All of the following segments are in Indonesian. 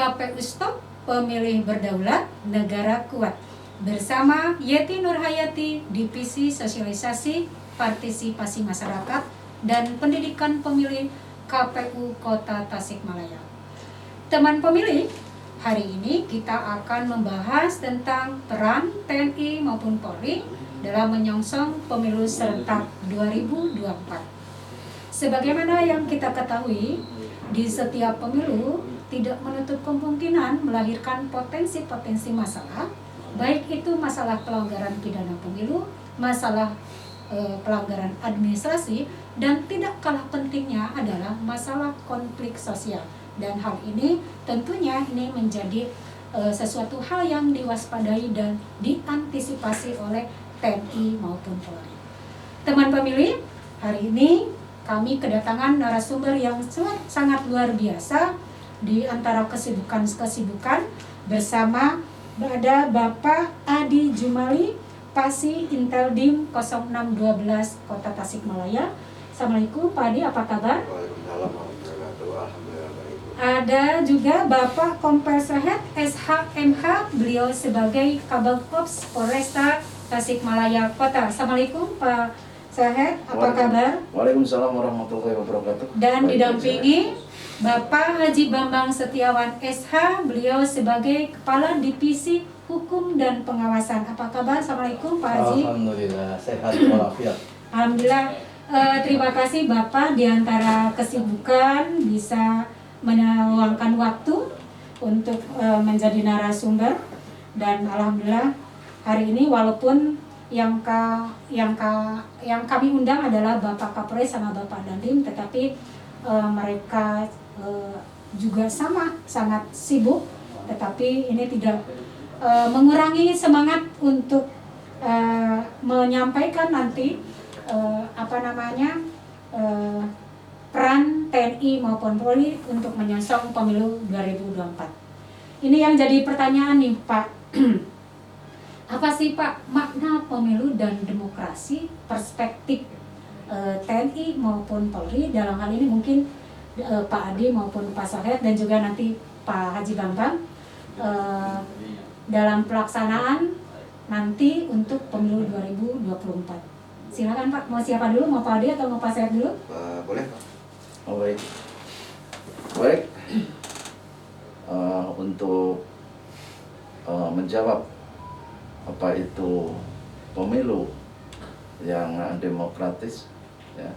KPU Stop, Pemilih Berdaulat, Negara Kuat. Bersama Yeti Nurhayati, Divisi Sosialisasi, Partisipasi Masyarakat, dan Pendidikan Pemilih KPU Kota Tasikmalaya. Teman pemilih, hari ini kita akan membahas tentang peran TNI maupun Polri dalam menyongsong pemilu serentak 2024. Sebagaimana yang kita ketahui, di setiap pemilu tidak menutup kemungkinan melahirkan potensi-potensi masalah, baik itu masalah pelanggaran pidana pemilu, masalah pelanggaran administrasi, dan tidak kalah pentingnya adalah masalah konflik sosial. Dan hal ini tentunya ini menjadi sesuatu hal yang diwaspadai dan diantisipasi oleh TNI maupun Polri. Teman pemilih, hari ini kami kedatangan narasumber yang sangat luar biasa. Di antara kesibukan bersama ada Bapak Adi Jumali, Pasi Inteldim 0612 Kota Tasikmalaya. Assalamualaikum Pak Adi, apa kabar? Waalaikumsalam warahmatullahi wabarakatuh. Alhamdulillah baik. Ada juga Bapak Kompes Sehet SHMH, beliau sebagai Kabag Ops Polresta Tasikmalaya Kota. Assalamualaikum Pak Sehet, apa kabar? Waalaikumsalam warahmatullahi wabarakatuh. Dan didampingi Bapak Haji Bambang Setiawan SH, beliau sebagai Kepala Divisi Hukum dan Pengawasan. Apa kabar? Assalamualaikum Pak Haji. Alhamdulillah, sehat walafiat. Alhamdulillah. Terima kasih Bapak, di antara kesibukan bisa meluangkan waktu untuk menjadi narasumber. Dan alhamdulillah hari ini walaupun yang kami undang adalah Bapak Kapolres sama Bapak Dandim, tetapi mereka juga sangat sibuk, tetapi ini tidak mengurangi semangat untuk menyampaikan nanti peran TNI maupun Polri untuk menyongsong pemilu 2024. Ini yang jadi pertanyaan nih Pak. Apa sih Pak makna pemilu dan demokrasi perspektif TNI maupun Polri? Dalam hal ini mungkin Pak Adi maupun Pak Sahet dan juga nanti Pak Haji Bambang dalam pelaksanaan nanti untuk pemilu 2024. Silakan Pak, mau siapa dulu, mau Pak Adi atau mau Pak Sahet dulu? Boleh Pak. Oh, baik. Baik. Untuk menjawab apa itu pemilu yang demokratis, ya,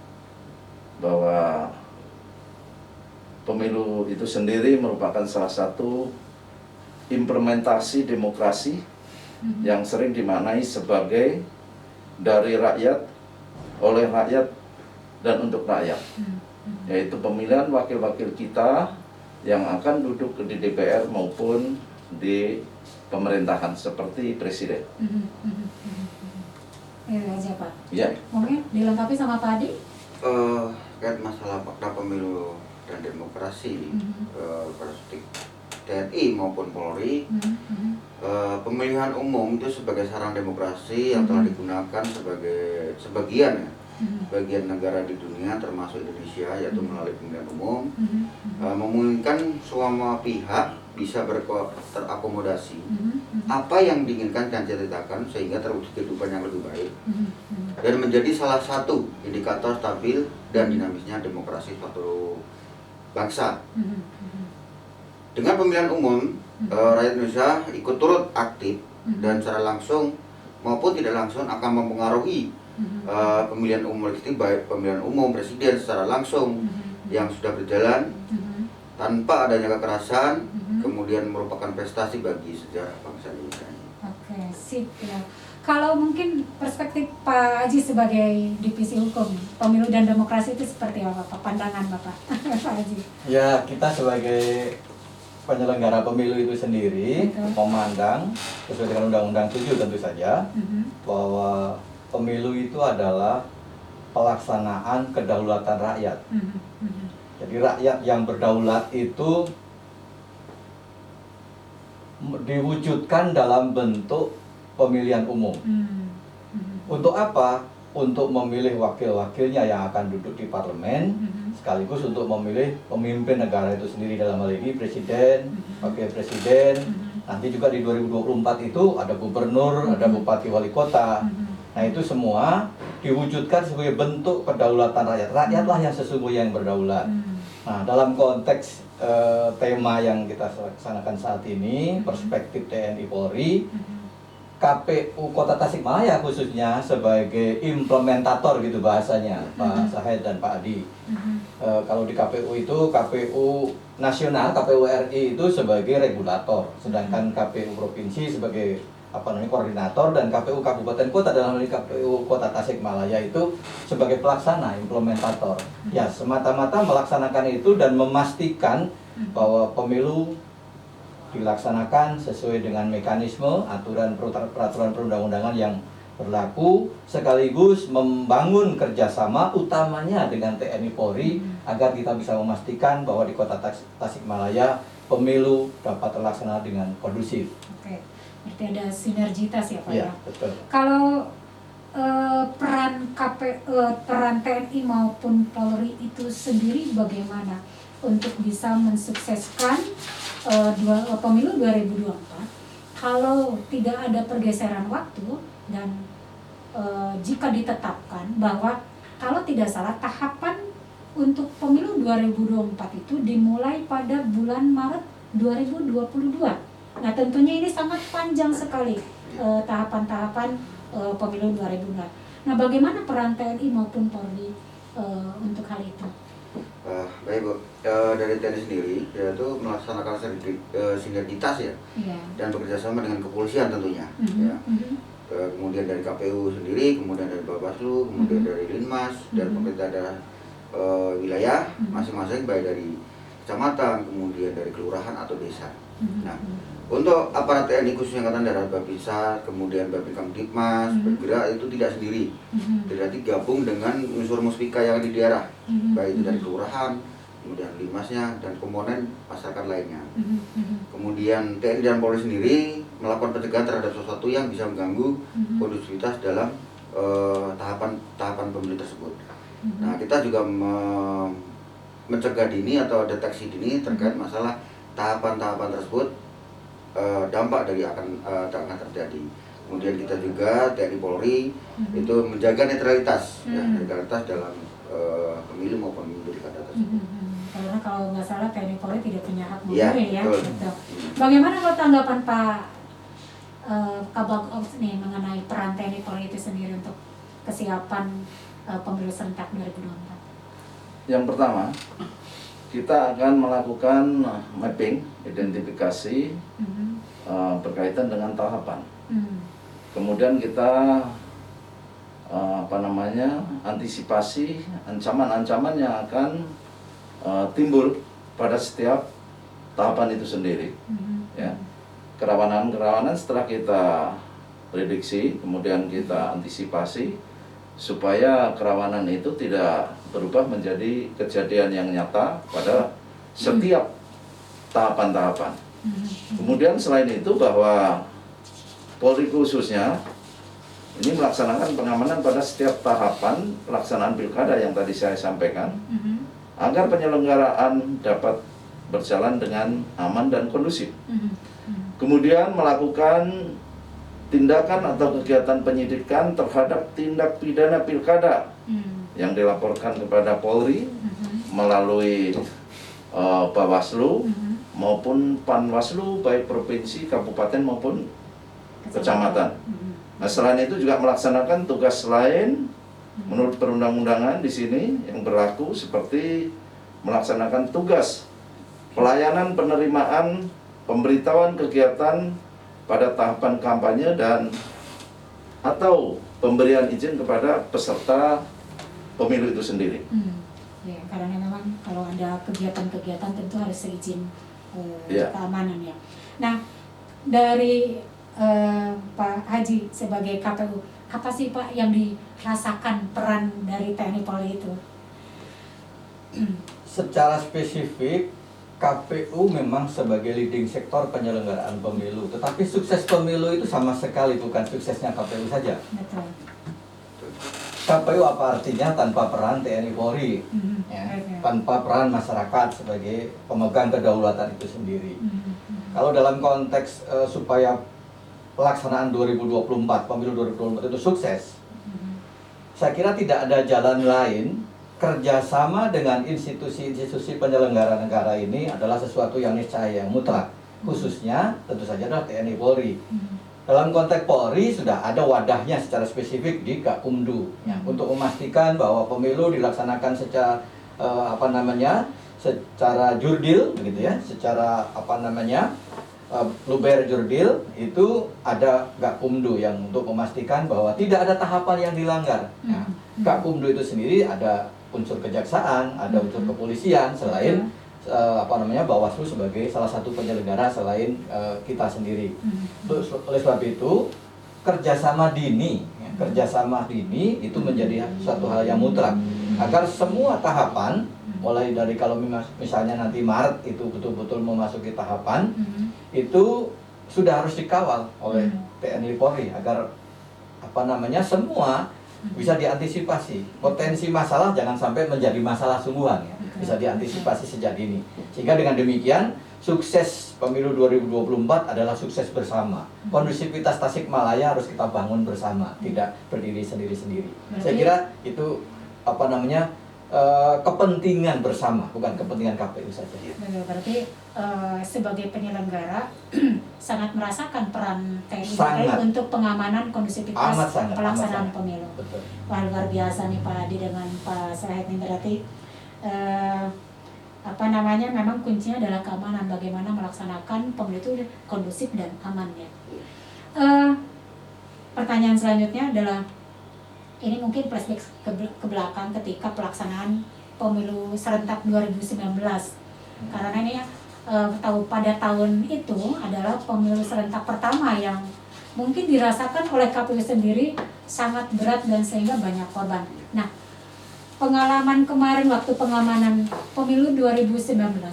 bahwa pemilu itu sendiri merupakan salah satu implementasi demokrasi yang sering dimaknai sebagai dari rakyat, oleh rakyat, dan untuk rakyat, yaitu pemilihan wakil-wakil kita yang akan duduk di DPR maupun di pemerintahan seperti presiden. Ya aja Pak. Ya. Mungkin dilengkapi sama Pak Adi. Terkait masalah fakta pemilu dan demokrasi, perspektif TNI maupun Polri, pemilihan umum itu sebagai sarana demokrasi yang telah digunakan sebagai bagian negara di dunia termasuk Indonesia, yaitu melalui pemilihan umum, memungkinkan semua pihak bisa terakomodasi apa yang diinginkan dan diceritakan sehingga terwujud kehidupan yang lebih baik dan menjadi salah satu indikator stabil dan dinamisnya demokrasi suatu bangsa. Dengan pemilihan umum, rakyat Indonesia ikut turut aktif dan secara langsung maupun tidak langsung akan mempengaruhi pemilihan umum legislatif, baik pemilihan umum presiden secara langsung yang sudah berjalan tanpa adanya kekerasan, kemudian merupakan prestasi bagi sejarah bangsa Indonesia. Oke, sip ya. Kalau mungkin perspektif Pak Haji sebagai divisi hukum, pemilu dan demokrasi itu seperti apa Pak? Pandangan Bapak, Pak Haji? Ya, kita sebagai penyelenggara pemilu itu sendiri memandang sesuai dengan Undang-Undang 7 tentu saja bahwa pemilu itu adalah pelaksanaan kedaulatan rakyat. Jadi rakyat yang berdaulat itu diwujudkan dalam bentuk pemilihan umum. Untuk apa? Untuk memilih wakil-wakilnya yang akan duduk di parlemen sekaligus untuk memilih pemimpin negara itu sendiri, dalam hal ini presiden, wakil presiden. Nanti juga di 2024 itu ada gubernur, ada bupati wali kota. Nah itu semua diwujudkan sebagai bentuk kedaulatan rakyat. Rakyatlah yang sesungguhnya yang berdaulat. Nah dalam konteks tema yang kita laksanakan saat ini, perspektif TNI Polri, KPU Kota Tasikmalaya khususnya sebagai implementator gitu bahasanya, Pak Sahed dan Pak Adi. Kalau di KPU itu, KPU nasional, KPU RI itu sebagai regulator, sedangkan KPU provinsi sebagai koordinator, dan KPU Kabupaten Kota dalam hal ini KPU Kota Tasikmalaya itu sebagai pelaksana, implementator. Ya semata-mata melaksanakan itu dan memastikan bahwa pemilu dilaksanakan sesuai dengan mekanisme, aturan peraturan perundang-undangan yang berlaku, sekaligus membangun kerjasama utamanya dengan TNI Polri agar kita bisa memastikan bahwa di Kota Tasikmalaya pemilu dapat terlaksana dengan kondusif. Oke, berarti ada sinergitas ya Pak Ya, ya. betul. Kalau peran TNI maupun Polri itu sendiri bagaimana untuk bisa mensukseskan pemilu 2024 kalau tidak ada pergeseran waktu dan jika ditetapkan bahwa kalau tidak salah tahapan untuk pemilu 2024 itu dimulai pada bulan Maret 2022. Nah tentunya ini sangat panjang sekali tahapan-tahapan pemilu 2024. Nah bagaimana peran TNI maupun Polri untuk hal itu? Baik Bu, dari TNI sendiri yaitu melaksanakan sinergitas ya, dan bekerjasama dengan kepolisian tentunya. Ya. Kemudian dari KPU sendiri, kemudian dari Bawaslu, kemudian dari Linmas, dan pemerintah daerah wilayah masing-masing, baik dari kecamatan, kemudian dari kelurahan atau desa. Nah, untuk aparat TNI khususnya Angkatan Darat, Babinsa, kemudian Babinkamtibmas, bergerak itu tidak sendiri, berarti gabung dengan unsur muspika yang di daerah, baik itu dari kelurahan, kemudian Linmasnya, dan komponen masyarakat lainnya. Kemudian TNI dan Polri sendiri melakukan pencegahan terhadap sesuatu yang bisa mengganggu kondusivitas dalam tahapan pemilu tersebut. Nah, kita juga mencegah dini atau deteksi dini terkait masalah tahapan-tahapan tersebut, dampak dari akan terjadi. Kemudian kita juga TNI Polri itu menjaga netralitas, netralitas dalam pemilu maupun pilkada tersebut. Karena kalau nggak salah TNI Polri tidak punya hak Ya, memilih ya. betul. Bagaimana kalau tanggapan Pak Kabag Ops nih mengenai peran TNI Polri itu sendiri untuk kesiapan pemilu serentak 2024? Yang pertama, kita akan melakukan mapping, identifikasi berkaitan dengan tahapan. Kemudian kita antisipasi ancaman-ancaman yang akan timbul pada setiap tahapan itu sendiri. Ya, kerawanan-kerawanan setelah kita prediksi, kemudian kita antisipasi supaya kerawanan itu tidak berubah menjadi kejadian yang nyata pada setiap tahapan-tahapan. Kemudian selain itu bahwa Polri khususnya ini melaksanakan pengamanan pada setiap tahapan pelaksanaan pilkada yang tadi saya sampaikan, agar penyelenggaraan dapat berjalan dengan aman dan kondusif. Kemudian melakukan tindakan atau kegiatan penyidikan terhadap tindak pidana pilkada yang dilaporkan kepada Polri melalui Bawaslu maupun Panwaslu, baik provinsi, kabupaten maupun kecamatan. Nah, selain itu juga melaksanakan tugas lain menurut perundang-undangan di sini yang berlaku, seperti melaksanakan tugas pelayanan penerimaan pemberitahuan kegiatan pada tahapan kampanye dan atau pemberian izin kepada peserta pemilu itu sendiri. Ya, karena memang kalau ada kegiatan-kegiatan tentu harus seizin keamanan ya. Nah, dari Pak Haji sebagai KPU, apa sih Pak yang dirasakan peran dari TNI Polri itu? Secara spesifik, KPU memang sebagai leading sektor penyelenggaraan pemilu, tetapi sukses pemilu itu sama sekali bukan suksesnya KPU saja. Betul. KPU apa artinya tanpa peran TNI Polri? ya, Oke. tanpa peran masyarakat sebagai pemegang kedaulatan itu sendiri. Kalau dalam konteks supaya pelaksanaan 2024, pemilu 2024 itu sukses, saya kira tidak ada jalan lain. Kerjasama dengan institusi-institusi penyelenggara negara ini adalah sesuatu yang niscaya, yang mutlak. Khususnya tentu saja adalah TNI Polri. Dalam konteks Polri sudah ada wadahnya secara spesifik di Gakumdu ya, untuk memastikan bahwa pemilu dilaksanakan secara secara jurdil begitu ya, secara luber jurdil. Itu ada Gakumdu yang untuk memastikan bahwa tidak ada tahapan yang dilanggar. Ya. Gakumdu itu sendiri ada unsur kejaksaan, ada unsur kepolisian selain Bawaslu sebagai salah satu penyelenggara selain kita sendiri. Oleh sebab itu kerjasama dini itu menjadi suatu hal yang mutlak agar semua tahapan, mulai dari kalau misalnya nanti Maret itu betul-betul memasuki tahapan, itu sudah harus dikawal oleh TNI Polri agar semua bisa diantisipasi. Potensi masalah jangan sampai menjadi masalah sungguhan ya. Bisa diantisipasi sejak dini. Sehingga dengan demikian sukses pemilu 2024 adalah sukses bersama. Kondusivitas Tasikmalaya harus kita bangun bersama, tidak berdiri sendiri-sendiri. Saya kira itu kepentingan bersama, bukan kepentingan KPU saja. Berarti sebagai penyelenggara sangat merasakan peran TNI Sangat. untuk pengamanan kondusivitas pelaksanaan sangat. pemilu. Betul. Wah, luar biasa nih Pak Adi dengan Pak Serahet nih, berarti memang kuncinya adalah keamanan, bagaimana melaksanakan pemilu itu kondusif dan aman ya. Pertanyaan selanjutnya adalah, ini mungkin flashback ke belakang ketika pelaksanaan pemilu serentak 2019. Karena ini tahu pada tahun itu adalah pemilu serentak pertama yang mungkin dirasakan oleh KPU sendiri sangat berat dan sehingga banyak korban. Nah, pengalaman kemarin waktu pengamanan pemilu 2019,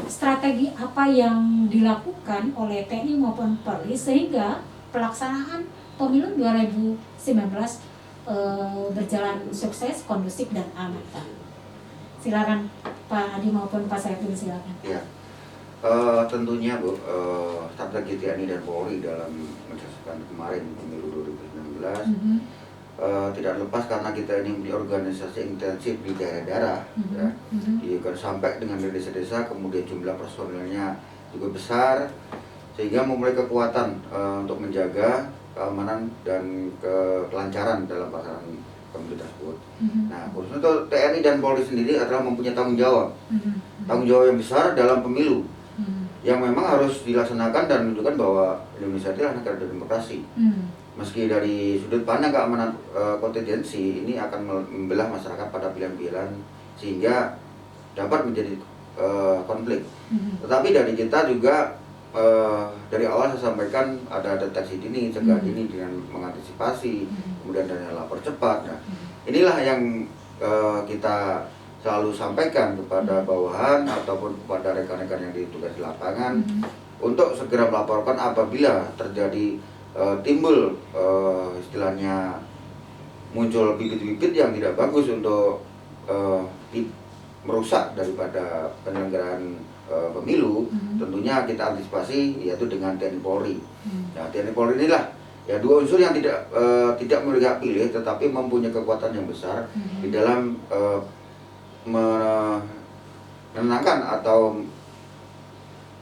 strategi apa yang dilakukan oleh TNI maupun Polri sehingga pelaksanaan pemilu 2019 berjalan sukses, kondusif dan aman, Pak? Silakan Pak Adi maupun Pak Saiful, silakan. Ya, tentunya Bu, strategi TNI dan Polri dalam menyelesaikan kemarin pemilu 2019 tidak lepas karena kita ini mempunyai organisasi intensif di daerah-daerah, ya, sampai dengan desa-desa, kemudian jumlah personilnya juga besar, sehingga mempunyai kekuatan untuk menjaga keamanan dan kelancaran dalam pelaksanaan pemilu tersebut. Nah, khususnya untuk TNI dan Polri sendiri adalah mempunyai tanggung jawab yang besar dalam pemilu yang memang harus dilaksanakan dan menunjukkan bahwa Indonesia adalah negara demokrasi. Meski dari sudut pandang keamanan kontingensi ini akan membelah masyarakat pada pilihan-pilihan sehingga dapat menjadi konflik. Tetapi dari kita juga dari awal saya sampaikan ada deteksi dini, cegah dini dengan mengantisipasi, kemudian ada lapor cepat. Nah, inilah yang kita selalu sampaikan kepada bawahan ataupun kepada rekan-rekan yang ditugas di lapangan untuk segera melaporkan apabila terjadi timbul istilahnya muncul bibit-bibit yang tidak bagus untuk merusak daripada penyelenggaraan pemilu. Tentunya kita antisipasi yaitu dengan TNI Polri. Nah, TNI Polri inilah ya dua unsur yang tidak memiliki pilih tetapi mempunyai kekuatan yang besar di dalam menenangkan atau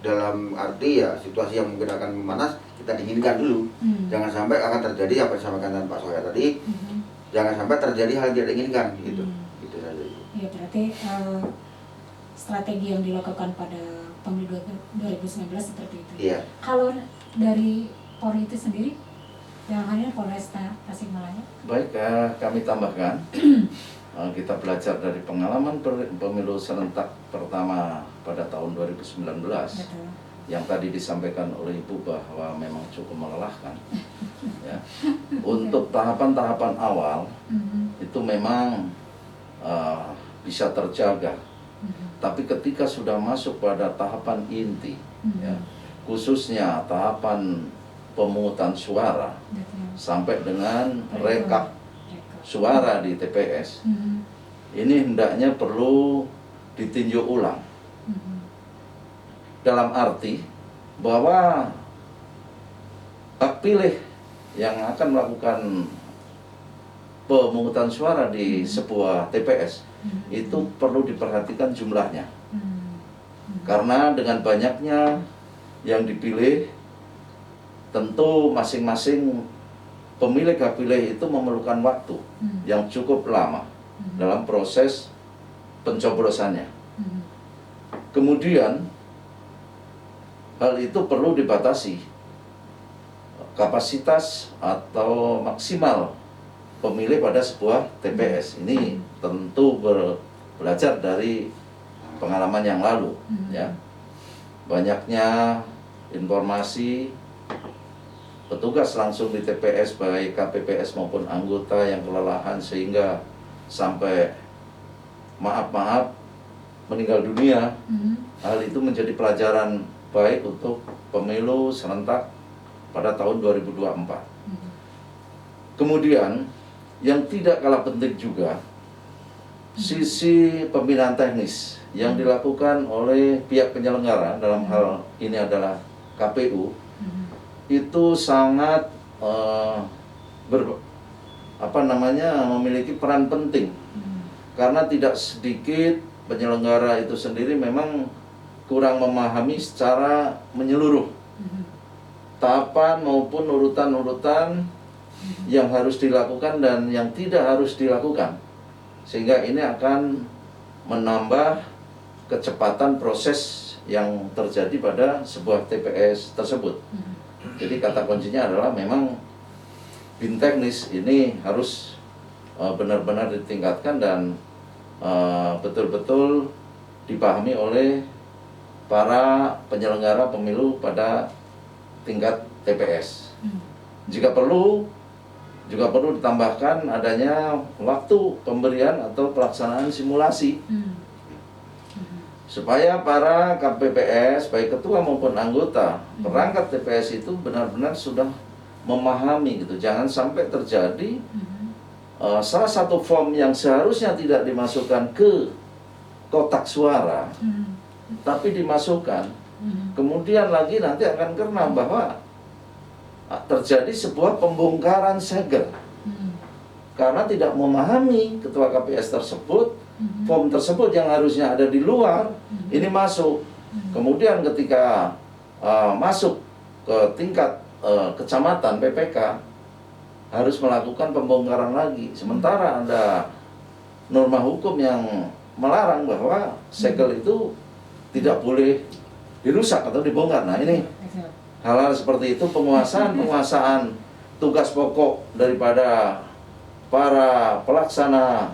dalam arti ya situasi yang mungkin akan memanas kita dinginkan dulu. Jangan sampai akan terjadi apa yang disampaikan Pak Sohya tadi. Jangan sampai terjadi hal yang tidak diinginkan gitu. Gitu saja. Ya, berarti strategi yang dilakukan pada pemilu 2019 seperti itu. Iya. Kalau dari Polri itu sendiri, dalam hal ini Polresta Tasikmalaya? Baik, kami tambahkan, kita belajar dari pengalaman pemilu serentak pertama pada tahun 2019. Betul. Yang tadi disampaikan oleh Ibu bahwa memang cukup melelahkan. Ya. Untuk tahapan-tahapan awal itu memang bisa terjaga. Tapi ketika sudah masuk pada tahapan inti, ya, khususnya tahapan pemungutan suara sampai dengan rekap suara di TPS, ini hendaknya perlu ditinjau ulang. Dalam arti bahwa hak pilih yang akan melakukan pemungutan suara di sebuah TPS itu perlu diperhatikan jumlahnya. Karena dengan banyaknya yang dipilih, tentu masing-masing pemilih hak pilih itu memerlukan waktu yang cukup lama dalam proses pencoblosannya. Kemudian hal itu perlu dibatasi kapasitas atau maksimal pemilih pada sebuah TPS. Ini tentu belajar dari pengalaman yang lalu, ya. Banyaknya informasi petugas langsung di TPS baik KPPS maupun anggota yang kelelahan sehingga sampai maaf meninggal dunia. Hal itu menjadi pelajaran baik untuk pemilu serentak pada tahun 2024. Kemudian yang tidak kalah penting juga sisi pembinaan teknis yang dilakukan oleh pihak penyelenggara, dalam hal ini adalah KPU, itu sangat memiliki peran penting. Karena tidak sedikit penyelenggara itu sendiri memang kurang memahami secara menyeluruh tahapan maupun urutan-urutan yang harus dilakukan dan yang tidak harus dilakukan, sehingga ini akan menambah kecepatan proses yang terjadi pada sebuah TPS tersebut. Jadi kata kuncinya adalah memang bin teknis ini harus benar-benar ditingkatkan dan betul-betul dipahami oleh para penyelenggara pemilu pada tingkat TPS. Jika perlu, juga perlu ditambahkan adanya waktu pemberian atau pelaksanaan simulasi supaya para KPPS, baik ketua maupun anggota perangkat TPS itu benar-benar sudah memahami gitu. Jangan sampai terjadi salah satu form yang seharusnya tidak dimasukkan ke kotak suara, tapi dimasukkan. Kemudian lagi nanti akan kena bahwa terjadi sebuah pembongkaran segel karena tidak memahami ketua KPS tersebut, form tersebut yang harusnya ada di luar ini masuk. Kemudian ketika masuk ke tingkat kecamatan PPK harus melakukan pembongkaran lagi, sementara ada norma hukum yang melarang bahwa segel itu tidak boleh dirusak atau dibongkar. Nah, ini hal-hal seperti itu, penguasaan tugas pokok daripada para pelaksana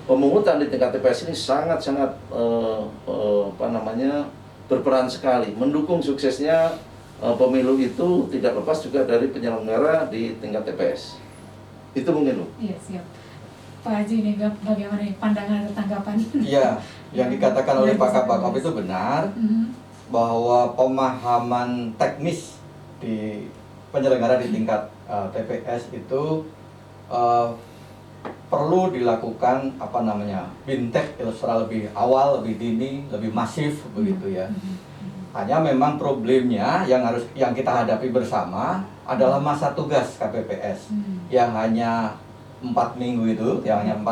pemungutan di tingkat TPS ini sangat-sangat berperan sekali mendukung suksesnya pemilu itu. Tidak lepas juga dari penyelenggara di tingkat TPS. Itu mungkin, Bu. Iya, siap. Pak Haji, ini bagaimana pandangan atau tanggapan? Iya, yang dikatakan oleh Pak Kabakop itu benar, bahwa pemahaman teknis di penyelenggara di tingkat TPS itu perlu dilakukan bintek secara lebih awal, lebih dini, lebih masif begitu ya. Hanya memang problemnya yang kita hadapi bersama adalah masa tugas KPPS yang hanya 4 minggu itu, yang hanya 1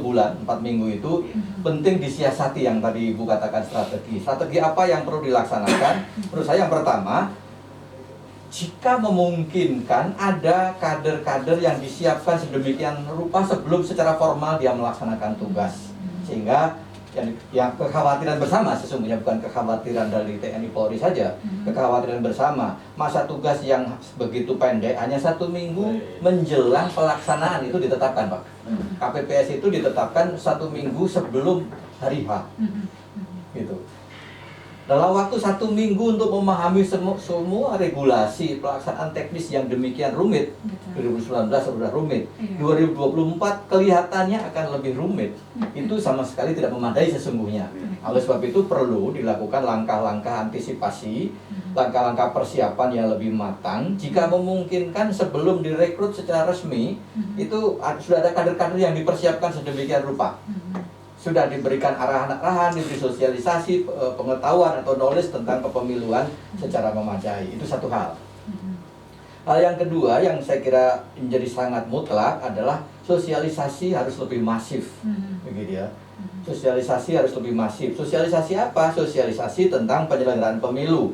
bulan, 4 minggu itu penting disiasati. Yang tadi Ibu katakan strategi apa yang perlu dilaksanakan. Menurut saya yang pertama, jika memungkinkan ada kader-kader yang disiapkan sedemikian rupa sebelum secara formal dia melaksanakan tugas, sehingga yang kekhawatiran bersama sesungguhnya bukan kekhawatiran dari TNI Polri saja, kekhawatiran bersama masa tugas yang begitu pendek, hanya 1 minggu menjelang pelaksanaan itu ditetapkan, Pak. KPPS itu ditetapkan 1 minggu sebelum hari H, gitu. dalam waktu 1 minggu untuk memahami semua regulasi pelaksanaan teknis yang demikian rumit. Betul. 2019 sudah rumit, Iya. 2024 kelihatannya akan lebih rumit. Itu sama sekali tidak memadai sesungguhnya. Oleh sebab itu perlu dilakukan langkah-langkah antisipasi, langkah-langkah persiapan yang lebih matang. Jika memungkinkan sebelum direkrut secara resmi, itu sudah ada kader-kader yang dipersiapkan sedemikian rupa. Sudah diberikan arahan-arahan, diberi sosialisasi, pengetahuan atau knowledge tentang kepemiluan secara memadai. Itu satu hal. Hal yang kedua yang saya kira menjadi sangat mutlak adalah sosialisasi harus lebih masif, begitu ya. Sosialisasi harus lebih masif. Sosialisasi apa? Sosialisasi tentang penyelenggaraan pemilu,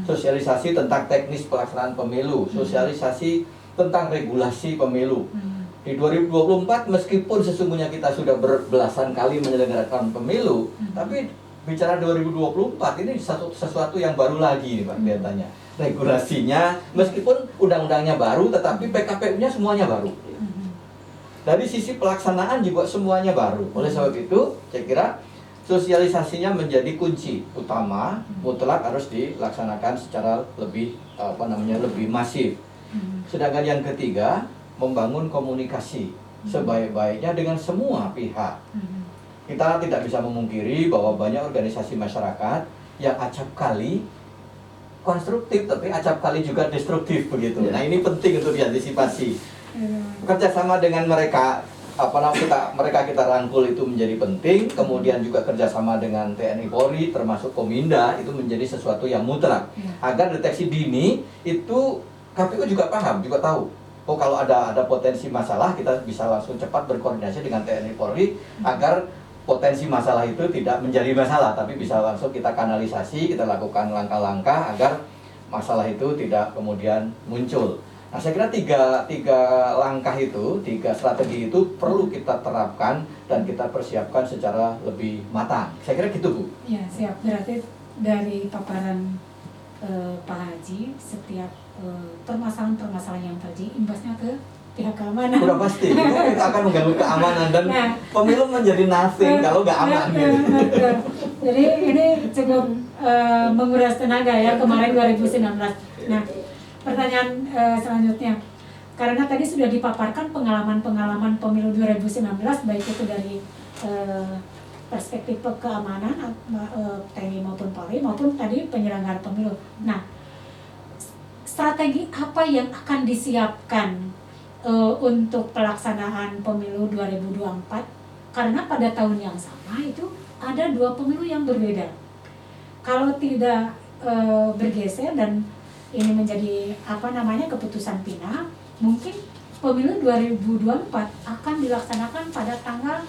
sosialisasi tentang teknis pelaksanaan pemilu, sosialisasi tentang regulasi pemilu. Di 2024 meskipun sesungguhnya kita sudah berbelasan kali menyelenggarakan pemilu, tapi bicara 2024 ini sesuatu yang baru lagi nih Pak kelihatannya. Regulasinya meskipun undang-undangnya baru tetapi PKPU-nya semuanya baru. Dari sisi pelaksanaan juga semuanya baru. Oleh sebab itu saya kira sosialisasinya menjadi kunci utama, mutlak harus dilaksanakan secara lebih lebih masif. Sedangkan yang ketiga, membangun komunikasi sebaik-baiknya dengan semua pihak. Kita tidak bisa memungkiri bahwa banyak organisasi masyarakat yang acap kali konstruktif tapi acap kali juga destruktif begitu. Nah, ini penting untuk diantisipasi. Kerjasama dengan mereka kita rangkul itu menjadi penting, kemudian juga kerjasama dengan TNI Polri termasuk Kominda itu menjadi sesuatu yang mutlak agar deteksi dini itu KPU juga paham, juga tahu. Oh, kalau ada potensi masalah kita bisa langsung cepat berkoordinasi dengan TNI Polri agar potensi masalah itu tidak menjadi masalah, tapi bisa langsung kita kanalisasi, kita lakukan langkah-langkah agar masalah itu tidak kemudian muncul. Nah, saya kira tiga langkah itu, 3 strategi itu perlu kita terapkan dan kita persiapkan secara lebih matang. Saya kira gitu, Bu. Ya, siap. Berarti dari paparan Pak Haji, setiap permasalahan-permasalahan yang terjadi imbasnya ke pihak keamanan. Udah pasti, itu akan mengganggu keamanan dan pemilu menjadi nothing kalau nggak aman. Gitu. Jadi ini cukup menguras tenaga ya kemarin 2019. Nah, pertanyaan selanjutnya, karena tadi sudah dipaparkan pengalaman-pengalaman pemilu 2019 baik itu dari perspektif keamanan TNI maupun Polri maupun tadi penyelenggara pemilu. Nah, strategi apa yang akan disiapkan untuk pelaksanaan pemilu 2024? Karena pada tahun yang sama itu ada 2 pemilu yang berbeda. Kalau tidak bergeser dan ini menjadi keputusan final, mungkin pemilu 2024 akan dilaksanakan pada tanggal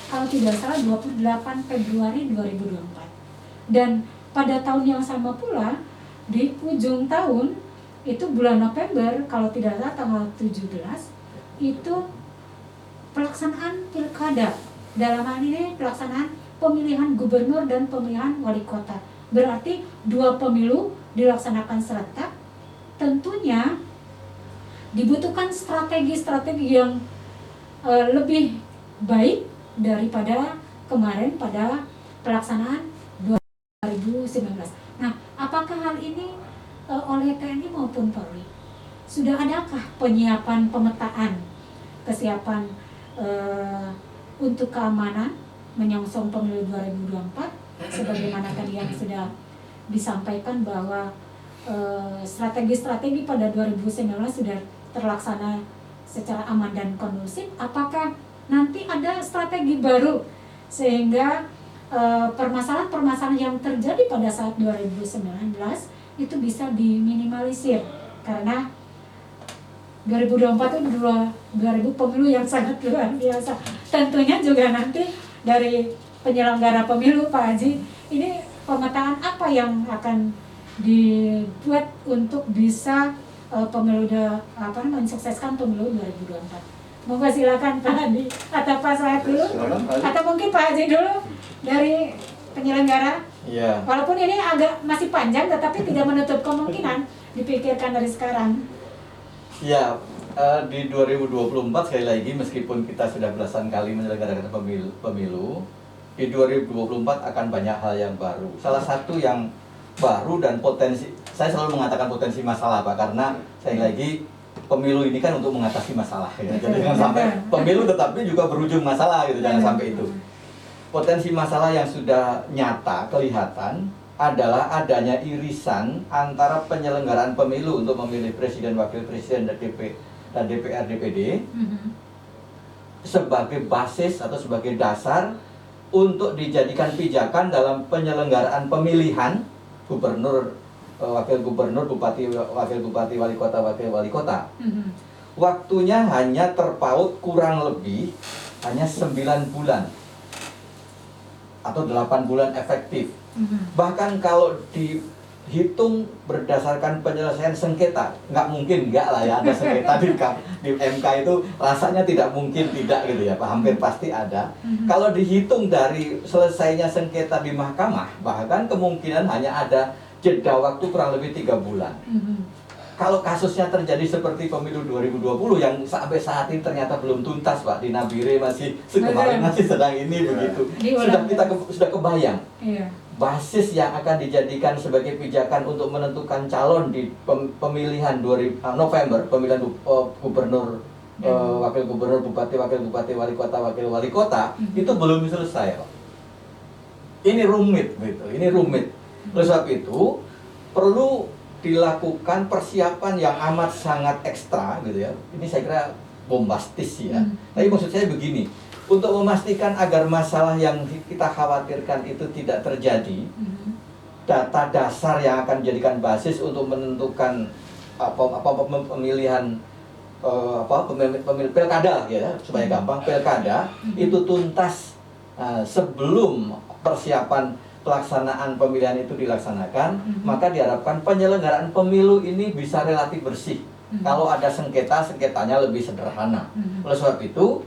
kalau tidak salah 28 Februari 2024. Dan pada tahun yang sama pula di ujung tahun itu bulan November kalau tidak salah tanggal 17 itu pelaksanaan pilkada. Dalam hal ini pelaksanaan pemilihan gubernur dan pemilihan wali kota. Berarti 2 pemilu dilaksanakan serentak. Tentunya dibutuhkan strategi-strategi yang lebih baik daripada kemarin pada pelaksanaan 2019. Nah, apakah hal ini oleh TNI maupun Polri sudah adakah penyiapan pemetaan kesiapan untuk keamanan menyongsong pemilu 2024 sebagaimana tadi yang sudah disampaikan bahwa strategi-strategi pada 2019 sudah terlaksana secara aman dan kondusif. Apakah nanti ada strategi baru sehingga permasalahan-permasalahan yang terjadi pada saat 2019 itu bisa diminimalisir, karena 2024 itu 2000 pemilu yang sangat luar biasa. Tentunya juga nanti dari penyelenggara pemilu Pak Haji, ini pemetaan apa yang akan dibuat untuk bisa mensukseskan pemilu 2024. Moga silakan Pak Hadi atau Pak Said dulu, atau mungkin Pak Haji dulu dari penyelenggara. Iya. Walaupun ini agak masih panjang, tetapi tidak menutup kemungkinan dipikirkan dari sekarang. Ya, di 2024 sekali lagi meskipun kita sudah belasan kali menyelenggarakan pemilu, di 2024 akan banyak hal yang baru. Salah satu yang baru dan potensi. Saya selalu mengatakan potensi masalah, Pak, karena saya lagi pemilu ini kan untuk mengatasi masalah ya. Jadi jangan sampai pemilu tetapi juga berujung masalah gitu, jangan sampai itu. Potensi masalah yang sudah nyata kelihatan adalah adanya irisan antara penyelenggaraan pemilu untuk memilih presiden, wakil presiden, dan DPR, DPD sebagai basis atau sebagai dasar untuk dijadikan pijakan dalam penyelenggaraan pemilihan gubernur, wakil gubernur, bupati, wakil bupati, wali kota, wakil wali kota. Waktunya hanya terpaut kurang lebih hanya 9 bulan atau 8 bulan efektif. Bahkan kalau dihitung berdasarkan penyelesaian sengketa, nggak mungkin nggak lah ya ada sengketa di MK itu, rasanya tidak mungkin tidak gitu ya Pak, hampir pasti ada. Kalau dihitung dari selesainya sengketa di mahkamah, bahkan kemungkinan hanya ada jeda waktu kurang lebih 3 bulan. Kalau kasusnya terjadi seperti pemilu 2020 yang sampai saat ini ternyata belum tuntas Pak, di Nabire masih kemarin masih sedang ini begitu. Sudah kebayang. Basis yang akan dijadikan sebagai pijakan untuk menentukan calon di pemilihan November, pemilihan gubernur, wakil gubernur, bupati, wakil bupati, wali kota, wakil wali kota, itu belum selesai Pak. Ini rumit gitu, ini rumit. Oleh sebab itu perlu dilakukan persiapan yang amat sangat ekstra gitu ya. Ini saya kira bombastis ya. Tapi maksud saya begini, untuk memastikan agar masalah yang kita khawatirkan itu tidak terjadi, data dasar yang akan dijadikan basis untuk menentukan pemilihan pemilih pilkada ya, supaya gampang, pilkada itu tuntas sebelum persiapan pelaksanaan pemilihan itu dilaksanakan, maka diharapkan penyelenggaraan pemilu ini bisa relatif bersih. Kalau ada sengketa, sengketanya lebih sederhana. Oleh sebab itu,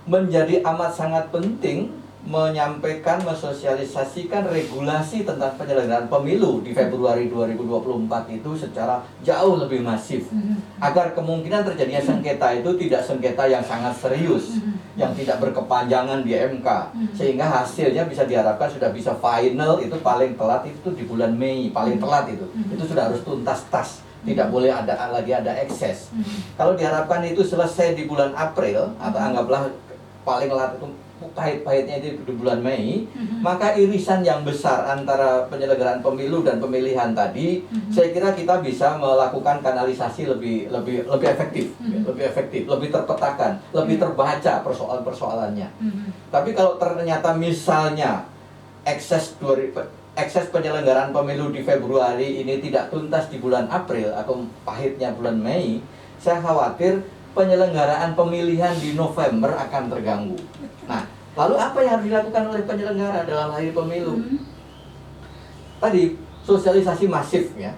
menjadi amat sangat penting menyampaikan, mensosialisasikan regulasi tentang penyelenggaraan pemilu di Februari 2024 itu secara jauh lebih masif, agar kemungkinan terjadinya sengketa itu tidak sengketa yang sangat serius, yang tidak berkepanjangan di MK, sehingga hasilnya bisa diharapkan sudah bisa final itu paling telat itu di bulan Mei, paling telat itu sudah harus tuntas tas, tidak boleh lagi ada ekses. Kalau diharapkan itu selesai di bulan April atau anggaplah paling telat itu pahit-pahitnya itu di bulan Mei, maka irisan yang besar antara penyelenggaraan pemilu dan pemilihan tadi, saya kira kita bisa melakukan kanalisasi lebih efektif, lebih terpetakan, lebih terbaca persoalan-persoalannya. Tapi kalau ternyata misalnya ekses penyelenggaraan pemilu di Februari ini tidak tuntas di bulan April atau pahitnya bulan Mei, saya khawatir penyelenggaraan pemilihan di November akan terganggu. Nah, lalu apa yang harus dilakukan oleh penyelenggara dalam hal ini pemilu? Tadi, sosialisasi masif ya.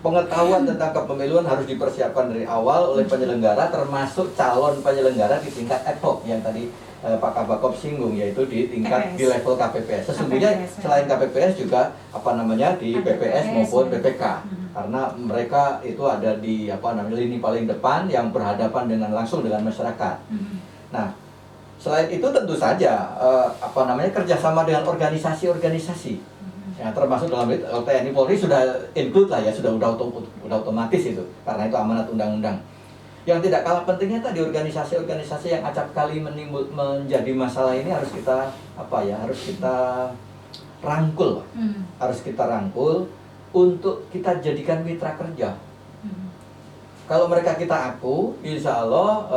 Pengetahuan tentang kepemiluan harus dipersiapkan dari awal oleh penyelenggara, termasuk calon penyelenggara di tingkat ad hoc yang tadi Pak Kabakop singgung, yaitu di tingkat di level KPPS. Sesungguhnya selain KPPS juga di PPS maupun PPK. Karena mereka itu ada di lini paling depan yang berhadapan langsung dengan masyarakat. Nah, selain itu tentu saja kerjasama dengan organisasi-organisasi, ya, termasuk dalam TNI Polri sudah include lah ya, sudah otomatis itu, karena itu amanat undang-undang. Yang tidak kalah pentingnya tadi organisasi-organisasi yang acap kali menjadi masalah ini harus kita rangkul, harus kita rangkul untuk kita jadikan mitra kerja. Kalau mereka kita aku, insya Allah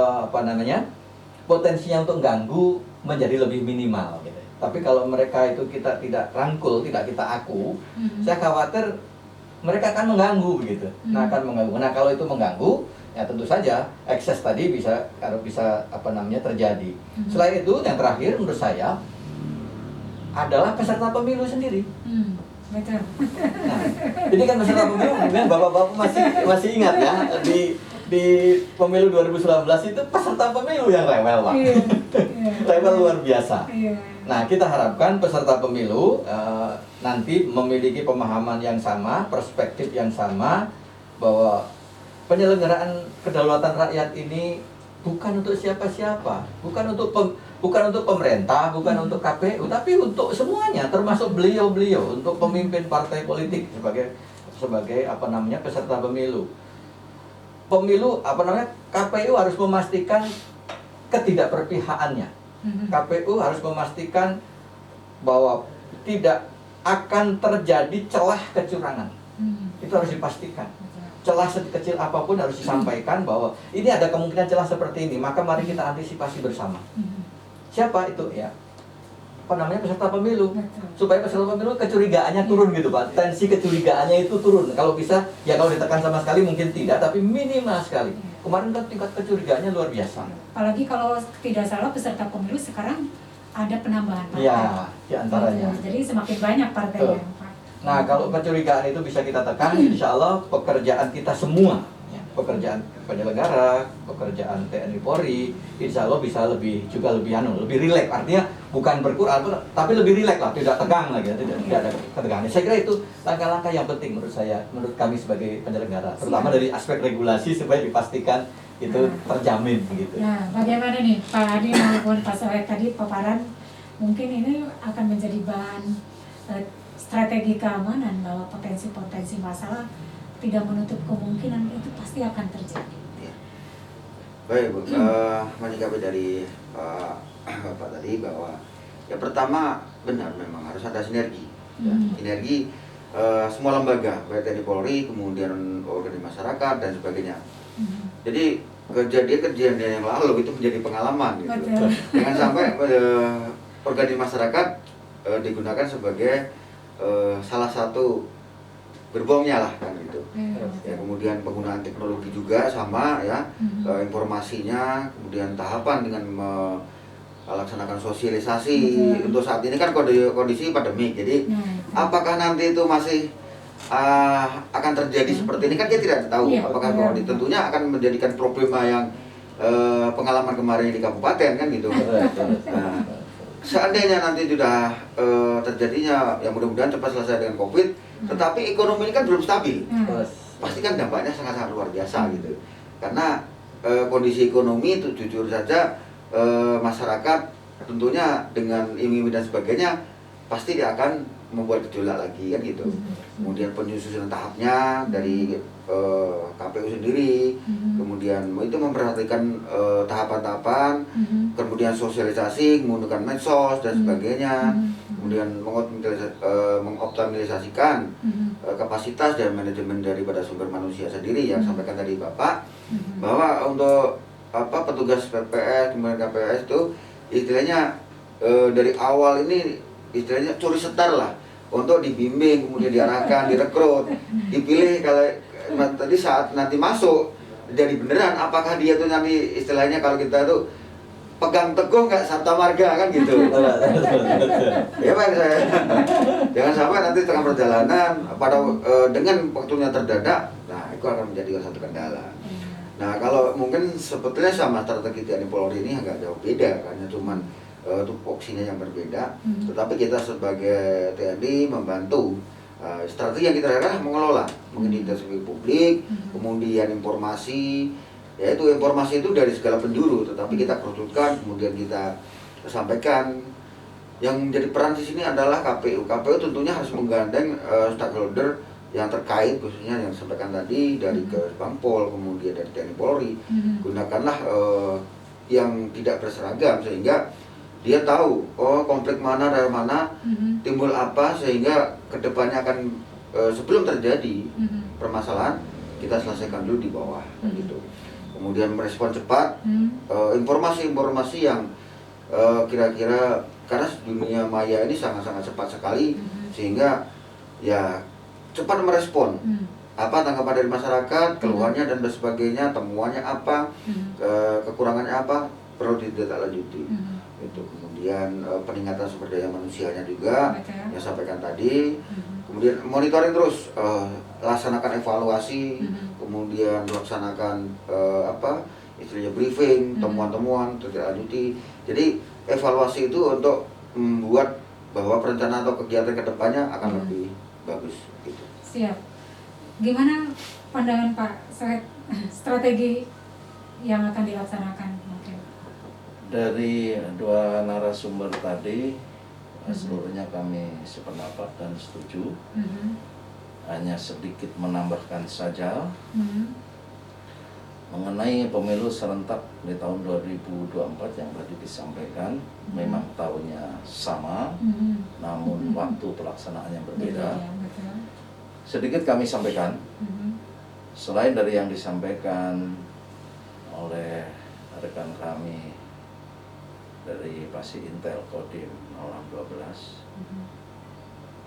potensinya untuk ganggu menjadi lebih minimal gitu. Tapi kalau mereka itu kita tidak rangkul, tidak kita aku, saya khawatir mereka akan mengganggu begitu. Nah, kalau itu mengganggu, ya tentu saja ekses tadi bisa terjadi. Selain itu, yang terakhir menurut saya adalah peserta pemilu sendiri. Betul. Nah, ini kan peserta pemilu, bapak-bapak masih ingat ya, di pemilu 2019 itu peserta pemilu yang rewel, Pak. Rewel luar biasa. Nah, kita harapkan peserta pemilu nanti memiliki pemahaman yang sama, perspektif yang sama, bahwa penyelenggaraan kedaulatan rakyat ini bukan untuk siapa-siapa, bukan untuk pemerintah, bukan untuk KPU, tapi untuk semuanya, termasuk beliau-beliau, untuk pemimpin partai politik sebagai peserta pemilu. KPU harus memastikan ketidakperpihakannya. KPU harus memastikan bahwa tidak akan terjadi celah kecurangan. Itu harus dipastikan. Celah sekecil apapun harus disampaikan bahwa ini ada kemungkinan celah seperti ini, maka mari kita antisipasi bersama. Siapa itu ya? Peserta pemilu. Supaya peserta pemilu kecurigaannya turun gitu Pak. Tensi kecurigaannya itu turun. Kalau bisa, ya kalau ditekan sama sekali mungkin tidak, tapi minimal sekali. Kemarin kan tingkat kecurigaannya luar biasa. Apalagi kalau tidak salah peserta pemilu sekarang ada penambahan partai. Ya, di antaranya. Jadi semakin banyak partai Betul. yang Nah, kalau kecurigaan itu bisa kita tekan, insya Allah pekerjaan kita semua, ya, pekerjaan penyelenggara, pekerjaan TNI Polri, insya Allah bisa lebih rileks. Artinya bukan berkurang, tapi lebih rileks lah, tidak tegang lagi, tidak ada ketegangan. Saya kira itu langkah-langkah yang penting menurut kami sebagai penyelenggara, terutama dari aspek regulasi supaya dipastikan itu terjamin begitu. Nah, bagaimana nih Pak Adi maupun Pak Soed tadi paparan, mungkin ini akan menjadi bahan strategi keamanan bahwa potensi-potensi masalah tidak menutup kemungkinan itu pasti akan terjadi. Ya. Baik Bu, menyikapi dari Bapak tadi bahwa yang pertama benar memang harus ada sinergi. Ya. Sinergi semua lembaga, baik TNI Polri, kemudian organisasi masyarakat dan sebagainya. Jadi kejadian-kejadian yang lalu itu menjadi pengalaman gitu. Jangan sampai organisasi masyarakat digunakan sebagai salah satu gerbongnya lah kan gitu. Ya, kemudian penggunaan teknologi juga sama ya, informasinya, kemudian tahapan dengan melaksanakan sosialisasi. Untuk saat ini kan kondisi pandemik, jadi apakah nanti itu masih akan terjadi seperti ini kan dia tidak tahu. Apakah tentunya akan menjadikan problema yang pengalaman kemarin di kabupaten kan gitu. Nah, seandainya nanti sudah terjadinya, yang mudah-mudahan cepat selesai dengan COVID, tetapi ekonomi ini kan belum stabil, pasti kan dampaknya sangat-sangat luar biasa gitu. Karena kondisi ekonomi itu jujur saja masyarakat tentunya dengan iming-iming dan sebagainya pasti dia akan membuat gejolak lagi kan gitu. Kemudian penyusunan tahapnya dari KPU sendiri, kemudian itu memperhatikan tahapan-tahapan, kemudian sosialisasi, menggunakan medsos dan sebagainya, kemudian mengoptimalisasikan kapasitas dan manajemen daripada sumber manusia sendiri yang sampaikan tadi Bapak, bahwa untuk petugas PPS kemudian KPS itu istilahnya dari awal ini istilahnya curi setar lah, untuk dibimbing, kemudian diarahkan, direkrut, dipilih. Kalau tadi saat nanti masuk jadi beneran, apakah dia tuh nanti istilahnya kalau kita tuh pegang teguh nggak Sabta Marga kan gitu. Ya Pak, saya jangan sampai nanti tengah perjalanan dengan waktunya terdadak, nah itu akan menjadi satu kendala. Nah kalau mungkin sebetulnya sama strategi TNI Polri ini agak jauh beda, karena cuman tupoksinya yang berbeda, tetapi kita sebagai TNI membantu. Strategi yang kita lakukan mengelola, mengidentifikasi publik, kemudian informasi, yaitu informasi itu dari segala penjuru, tetapi kita kerucutkan, kemudian kita sampaikan. Yang menjadi peran di sini adalah KPU. KPU tentunya harus menggandeng stakeholder yang terkait, khususnya yang disampaikan tadi dari Bampol, kemudian dari TNI Polri. Gunakanlah yang tidak berseragam sehingga dia tahu konflik mana dari mana, timbul apa, sehingga kedepannya akan sebelum terjadi permasalahan kita selesaikan dulu di bawah gitu. Kemudian merespon cepat informasi-informasi yang kira-kira, karena dunia maya ini sangat-sangat cepat sekali, sehingga ya cepat merespon apa tanggapan dari masyarakat, keluhannya dan sebagainya, temuannya apa, kekurangannya apa, perlu ditindaklanjuti. Itu kemudian peningkatan sumber daya manusianya juga yang sampaikan tadi. Kemudian monitoring terus, laksanakan evaluasi, kemudian laksanakan istilahnya briefing, temuan-temuan ditindaklanjuti. Jadi evaluasi itu untuk membuat bahwa perencanaan atau kegiatan kedepannya akan lebih bagus gitu. Siap. Gimana pandangan Pak Soed, strategi yang akan dilaksanakan mungkin? Dari dua narasumber tadi, seluruhnya kami sependapat dan setuju. Hanya sedikit menambahkan saja mengenai pemilu serentak di tahun 2024 yang tadi disampaikan. Memang tahunnya sama, namun waktu pelaksanaannya berbeda. Betul. Sedikit kami sampaikan, selain dari yang disampaikan oleh rekan kami dari Pasi Intel Kodim 0612,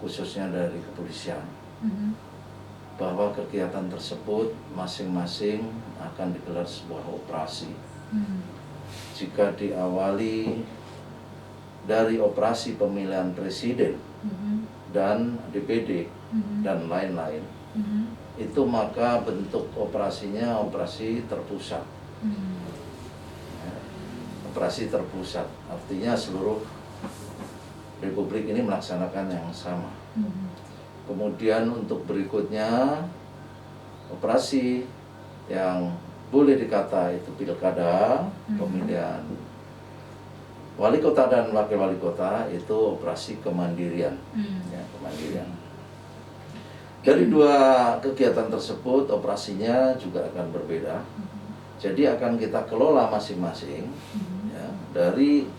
khususnya dari kepolisian, bahwa kegiatan tersebut masing-masing akan digelar sebuah operasi. Jika diawali dari operasi pemilihan presiden dan DPD dan lain-lain, itu maka bentuk operasinya operasi terpusat. Operasi terpusat artinya seluruh Republik ini melaksanakan yang sama. Kemudian untuk berikutnya operasi yang boleh dikata itu pilkada, pemilihan wali kota dan wakil wali kota, itu operasi kemandirian. Ya, kemandirian. Dari dua kegiatan tersebut operasinya juga akan berbeda. Jadi akan kita kelola masing-masing ya, dari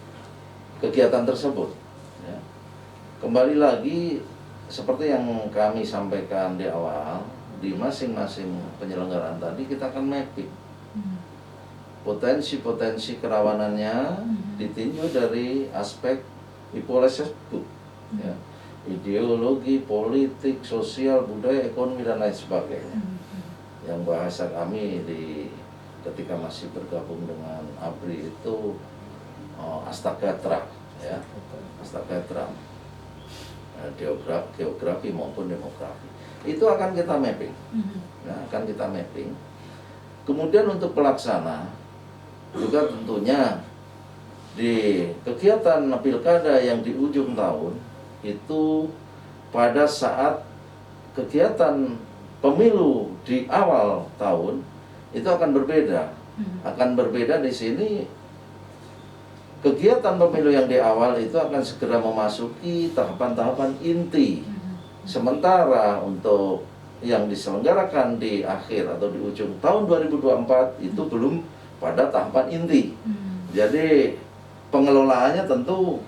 kegiatan tersebut. Ya. Kembali lagi seperti yang kami sampaikan di awal, di masing-masing penyelenggaraan tadi kita akan mapping potensi-potensi kerawanannya ditinjau dari aspek Hipoleses tersebut, ya, ideologi, politik, sosial, budaya, ekonomi dan lain sebagainya. Yang bahasa kami ketika masih bergabung dengan ABRI itu Astagatra, ya, Astagatra, geografi maupun demografi. Itu akan kita mapping, nah, akan kita mapping. Kemudian untuk pelaksana juga tentunya di kegiatan pilkada yang di ujung tahun itu pada saat kegiatan pemilu di awal tahun itu akan berbeda. Akan berbeda di sini kegiatan pemilu yang di awal itu akan segera memasuki tahapan-tahapan inti. Sementara untuk yang diselenggarakan di akhir atau di ujung tahun 2024 itu belum pada tahapan inti. Jadi pengelolaannya tentu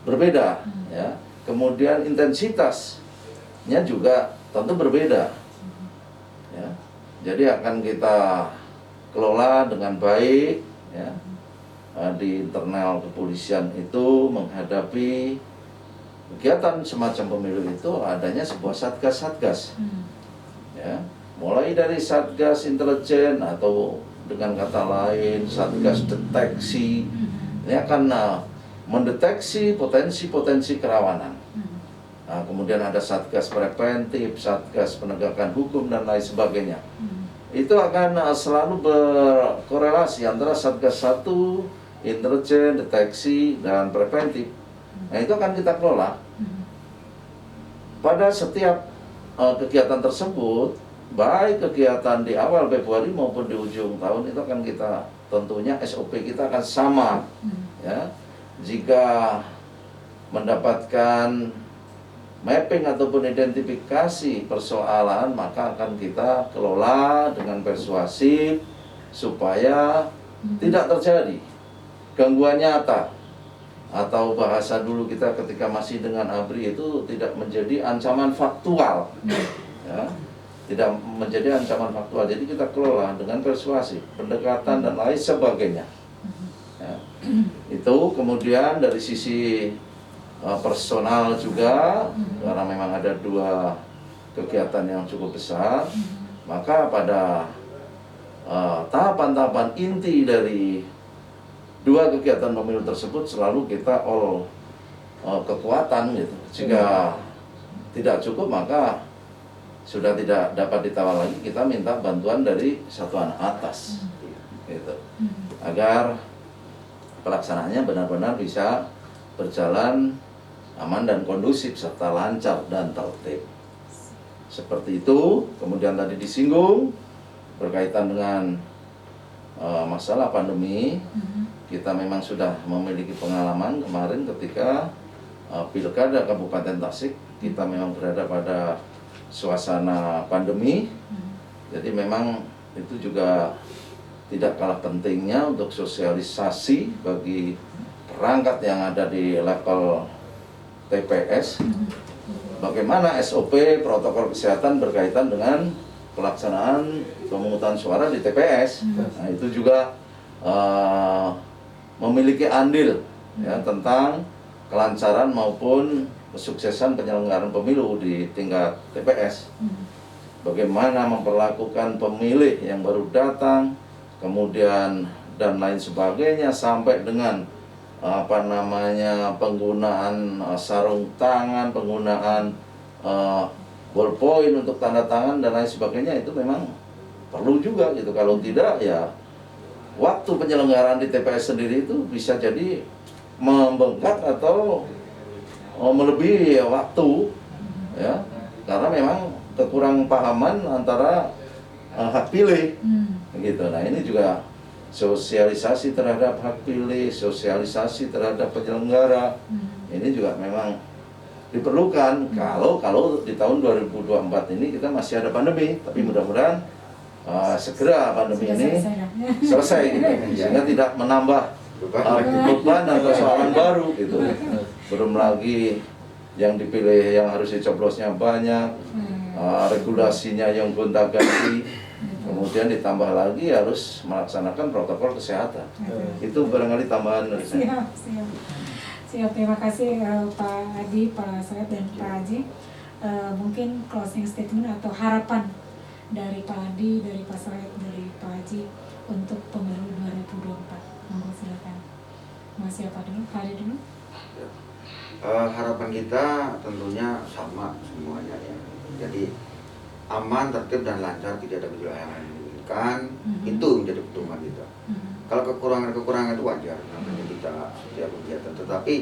berbeda, ya. Kemudian intensitasnya juga tentu berbeda, ya. Jadi akan kita kelola dengan baik, ya. Di internal kepolisian itu menghadapi kegiatan semacam pemilu itu adanya sebuah satgas-satgas, ya. Mulai dari satgas intelijen atau dengan kata lain satgas deteksi, ini akan mendeteksi potensi-potensi kerawanan. Nah, kemudian ada satgas preventif, satgas penegakan hukum dan lain sebagainya. Itu akan selalu berkorelasi antara satgas satu, intelijen, deteksi dan preventif. Nah, itu akan kita kelola. Pada setiap kegiatan tersebut, baik kegiatan di awal Februari maupun di ujung tahun, itu akan kita tentunya SOP kita akan sama, ya. Jika mendapatkan mapping ataupun identifikasi persoalan, maka akan kita kelola dengan persuasif supaya tidak terjadi gangguan nyata, atau bahasa dulu kita ketika masih dengan ABRI itu tidak menjadi ancaman faktual, ya. Tidak menjadi ancaman faktual. Jadi kita kelola dengan persuasif, pendekatan dan lain sebagainya, ya. Itu kemudian dari sisi personal juga, karena memang ada dua kegiatan yang cukup besar, maka pada tahapan-tahapan inti dari dua kegiatan pemilu tersebut selalu kita kekuatan gitu. Jika tidak cukup maka sudah tidak dapat ditawar lagi, kita minta bantuan dari satuan atas, gitu, agar pelaksanaannya benar-benar bisa berjalan aman dan kondusif serta lancar dan tertib. Seperti itu. Kemudian tadi disinggung berkaitan dengan masalah pandemi, kita memang sudah memiliki pengalaman kemarin ketika Pilkada Kabupaten Tasik, kita memang berada pada suasana pandemi. Jadi memang itu juga tidak kalah pentingnya untuk sosialisasi bagi perangkat yang ada di level TPS, bagaimana SOP protokol kesehatan berkaitan dengan pelaksanaan pemungutan suara di TPS. Nah, itu juga memiliki andil ya tentang kelancaran maupun kesuksesan penyelenggaraan pemilu di tingkat TPS. Bagaimana memperlakukan pemilih yang baru datang, kemudian dan lain sebagainya, sampai dengan penggunaan sarung tangan, penggunaan ballpoint untuk tanda tangan dan lain sebagainya, itu memang perlu juga gitu. Kalau tidak ya waktu penyelenggaraan di TPS sendiri itu bisa jadi membengkak atau melebihi waktu ya, karena memang kekurang pahaman antara hak pilih gitu. Nah, ini juga sosialisasi terhadap hak pilih, sosialisasi terhadap penyelenggara, ini juga memang diperlukan. Kalau di tahun 2024 ini kita masih ada pandemi, tapi mudah-mudahan segera pandemi ini selesai gitu, sehingga tidak menambah beban dan persoalan baru gitu. Belum lagi yang dipilih yang harus dicoblosnya banyak, regulasinya yang gonta-ganti, kemudian ditambah lagi harus melaksanakan protokol kesehatan. Itu barangkali tambahan dari saya. Siap. Terima kasih Pak Adi, Pak Said, dan Pak Haji. Mungkin closing statement atau harapan dari Pak Adi, dari Pak Said, dari Pak Haji untuk pemilu 2024. Monggo silakan. Mau siapa dulu? Pak Adi dulu. Harapan kita tentunya sama semuanya ya. Jadi aman, tertib dan lancar, tidak ada gejolak yang menginginkan. Itu menjadi pedoman kita. Kalau kekurangan itu wajar, namanya kita setiap kegiatan. Tetapi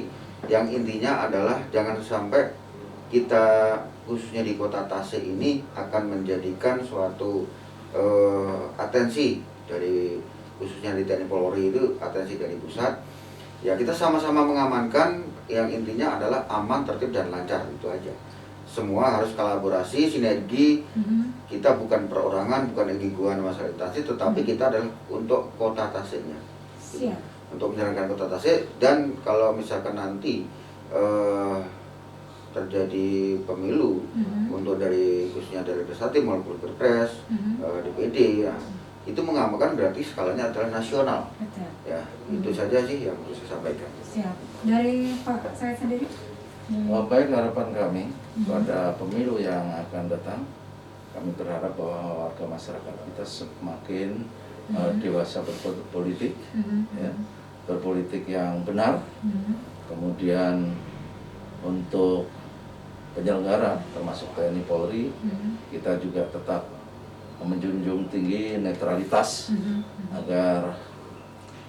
yang intinya adalah jangan sampai kita khususnya di Kota Tasik ini akan menjadikan suatu atensi dari khususnya di TNI Polri, itu atensi dari pusat. Ya, kita sama-sama mengamankan, yang intinya adalah aman, tertib dan lancar, itu aja. Semua harus kolaborasi, sinergi. Kita bukan perorangan, bukan individuan masalah Tasik, tetapi kita adalah untuk Kota Tasiknya. Siap. Untuk menjalankan Kota Tasik. Dan kalau misalkan nanti terjadi pemilu untuk dari khususnya dari legislatif maupun Pilpres, DPD, ya, itu mengamankan berarti skalanya adalah nasional. Betul. Ya, itu saja sih yang perlu saya sampaikan. Siap. Dari Pak saya sendiri. Baik, harapan kami pada pemilu yang akan datang, kami berharap bahwa warga masyarakat kita semakin dewasa berpolitik, ya, berpolitik yang benar. Kemudian untuk penyelenggara termasuk TNI Polri, kita juga tetap menjunjung tinggi netralitas agar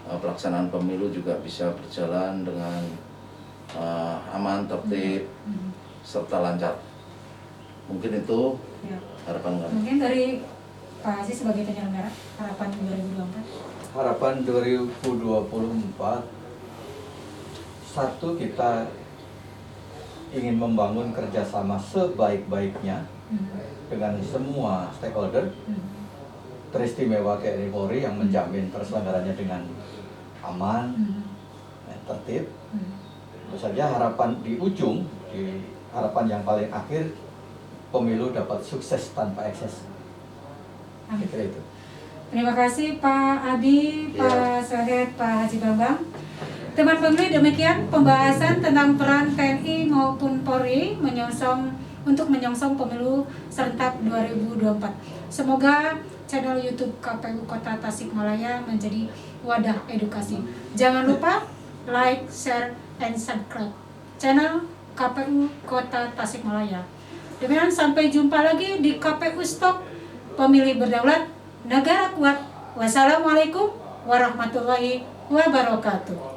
pelaksanaan pemilu juga bisa berjalan dengan aman, tertib, serta lancar. Mungkin itu harapan kami. Mungkin dari Pak Haji sebagai penyelenggara, harapan 2024. Harapan 2024, satu, kita ingin membangun kerjasama sebaik-baiknya dengan semua stakeholder, teristimewa TNI Polri yang menjamin terselenggaranya dengan aman, tertib. Tentu saja harapan di ujung, di harapan yang paling akhir, pemilu dapat sukses tanpa ekses. Kira itu. Terima kasih Pak Adi, Pak Said, Pak Haji Bambang. Teman pemilih, demikian pembahasan tentang peran TNI maupun Polri untuk menyongsong pemilu serentak 2024. Semoga channel YouTube KPU Kota Tasikmalaya menjadi wadah edukasi. Jangan lupa like, share, and subscribe channel KPU Kota Tasikmalaya. Demikian, sampai jumpa lagi di KPU Stok, pemilih berdaulat, negara kuat. Wassalamualaikum warahmatullahi wabarakatuh.